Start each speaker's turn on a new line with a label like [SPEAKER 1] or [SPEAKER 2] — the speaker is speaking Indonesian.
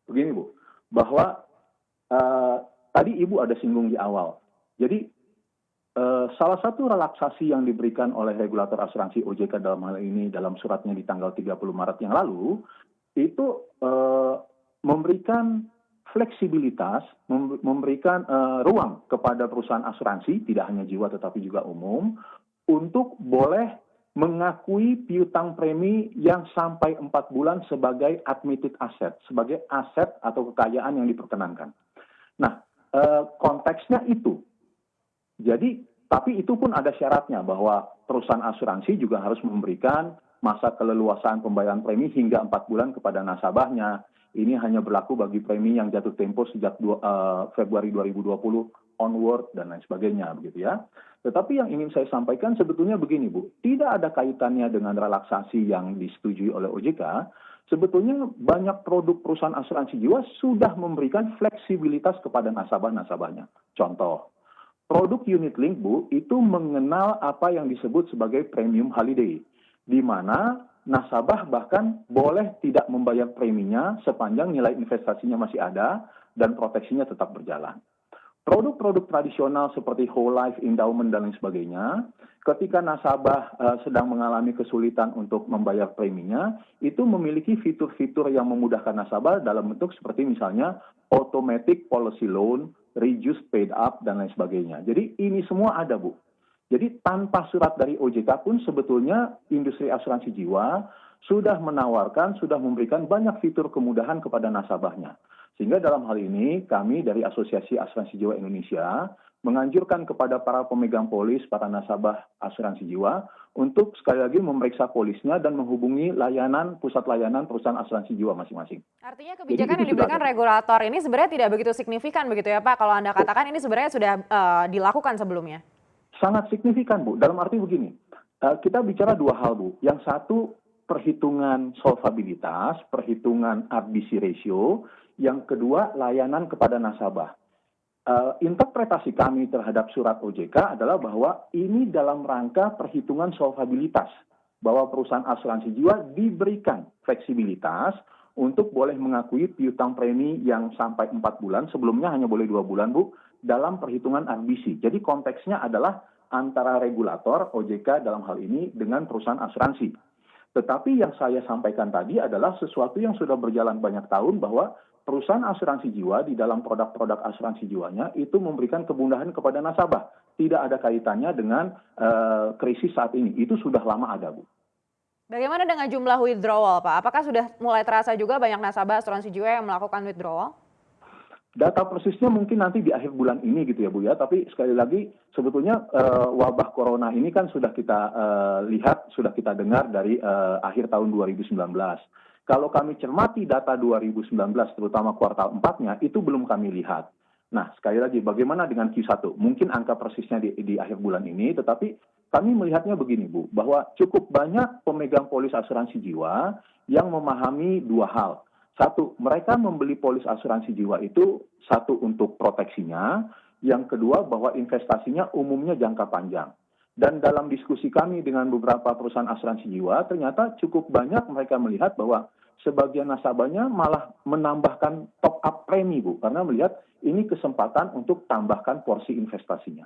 [SPEAKER 1] begini Bu, bahwa tadi Ibu ada singgung di awal. Jadi salah satu relaksasi yang diberikan oleh regulator asuransi OJK dalam hal ini dalam suratnya di tanggal 30 Maret yang lalu, itu memberikan fleksibilitas, memberikan ruang kepada perusahaan asuransi, tidak hanya jiwa tetapi juga umum, untuk boleh mengakui piutang premi yang sampai 4 bulan sebagai admitted asset, sebagai aset atau kekayaan yang diperkenankan. Nah, konteksnya itu. Jadi, tapi itu pun ada syaratnya bahwa perusahaan asuransi juga harus memberikan masa keleluasaan pembayaran premi hingga 4 bulan kepada nasabahnya. Ini hanya berlaku bagi premi yang jatuh tempo sejak Februari 2020 onward dan lain sebagainya, begitu ya. Tetapi yang ingin saya sampaikan sebetulnya begini Bu, tidak ada kaitannya dengan relaksasi yang disetujui oleh OJK. Sebetulnya banyak produk perusahaan asuransi jiwa sudah memberikan fleksibilitas kepada nasabah-nasabahnya. Contoh, produk unit link Bu itu mengenal apa yang disebut sebagai premium holiday, di mana nasabah bahkan boleh tidak membayar preminya sepanjang nilai investasinya masih ada dan proteksinya tetap berjalan. Produk-produk tradisional seperti whole life, endowment, dan lain sebagainya, ketika nasabah sedang mengalami kesulitan untuk membayar preminya, itu memiliki fitur-fitur yang memudahkan nasabah dalam bentuk seperti misalnya automatic policy loan, reduced paid up, dan lain sebagainya. Jadi ini semua ada Bu. Jadi tanpa surat dari OJK pun sebetulnya industri asuransi jiwa sudah menawarkan, sudah memberikan banyak fitur kemudahan kepada nasabahnya. Sehingga dalam hal ini kami dari Asosiasi Asuransi Jiwa Indonesia menganjurkan kepada para pemegang polis, para nasabah asuransi jiwa untuk sekali lagi memeriksa polisnya dan menghubungi pusat layanan perusahaan asuransi jiwa masing-masing.
[SPEAKER 2] Artinya kebijakan yang diberikan regulator ini sebenarnya tidak begitu signifikan begitu ya Pak? Kalau Anda katakan ini sebenarnya sudah dilakukan sebelumnya.
[SPEAKER 1] Sangat signifikan Bu, dalam arti begini, kita bicara dua hal Bu. Yang satu perhitungan solvabilitas, perhitungan RBC ratio, yang kedua layanan kepada nasabah. Interpretasi kami terhadap surat OJK adalah bahwa ini dalam rangka perhitungan solvabilitas, bahwa perusahaan asuransi jiwa diberikan fleksibilitas untuk boleh mengakui piutang premi yang sampai 4 bulan, sebelumnya hanya boleh 2 bulan Bu, dalam perhitungan RBC. Jadi konteksnya adalah antara regulator OJK dalam hal ini dengan perusahaan asuransi. Tetapi yang saya sampaikan tadi adalah sesuatu yang sudah berjalan banyak tahun bahwa perusahaan asuransi jiwa di dalam produk-produk asuransi jiwanya itu memberikan kemudahan kepada nasabah. Tidak ada kaitannya dengan krisis saat ini. Itu sudah lama ada, Bu.
[SPEAKER 2] Bagaimana dengan jumlah withdrawal, Pak? Apakah sudah mulai terasa juga banyak nasabah asuransi jiwa yang melakukan withdrawal?
[SPEAKER 1] Data persisnya mungkin nanti di akhir bulan ini gitu ya Bu ya. Tapi sekali lagi sebetulnya wabah corona ini kan sudah kita lihat, sudah kita dengar dari akhir tahun 2019. Kalau kami cermati data 2019 terutama kuartal 4-nya itu belum kami lihat. Nah sekali lagi bagaimana dengan Q1? Mungkin angka persisnya di akhir bulan ini, tetapi kami melihatnya begini Bu, bahwa cukup banyak pemegang polis asuransi jiwa yang memahami dua hal. Satu, mereka membeli polis asuransi jiwa itu satu untuk proteksinya, yang kedua bahwa investasinya umumnya jangka panjang. Dan dalam diskusi kami dengan beberapa perusahaan asuransi jiwa, ternyata cukup banyak mereka melihat bahwa sebagian nasabahnya malah menambahkan top up premi Bu, karena melihat ini kesempatan untuk tambahkan porsi investasinya.